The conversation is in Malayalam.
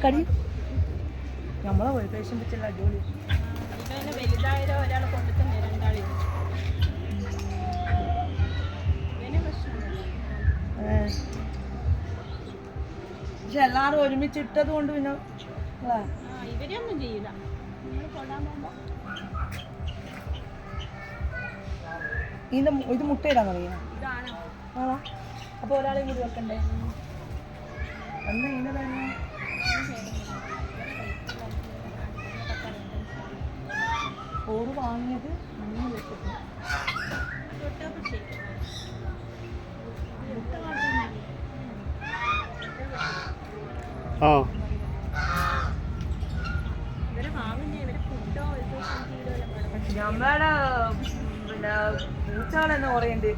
കടി നമ്മളെ പോയി പേഷ്യൻ്റ് വെച്ചുള്ള അടിപൊളി വലുതായാലും ഒരാൾ കൊണ്ടുതന്നെ രണ്ടാളി പക്ഷെ എല്ലാരും ഒരുമിച്ച് ഇട്ടത് കൊണ്ട് പിന്നെ ഇവരൊന്നും ചെയ്യില്ല നിങ്ങൾ കൊണ്ടാൻ പോകുമ്പോ ഇത് മുട്ടയിടാൻ തുടങ്ങിയ ഇതാണ് ആണോ അപ്പോൾ ഒരാളെയും കൂടി വെക്കണ്ടേ എന്നാ ഇതിൻ്റെ തന്നെ ഓറ് വാങ്ങിയത് 3 ലക്ഷത്തിന് നമ്മളെ പിന്നെ പൂച്ചകളെന്ന് പറയുന്നുണ്ട്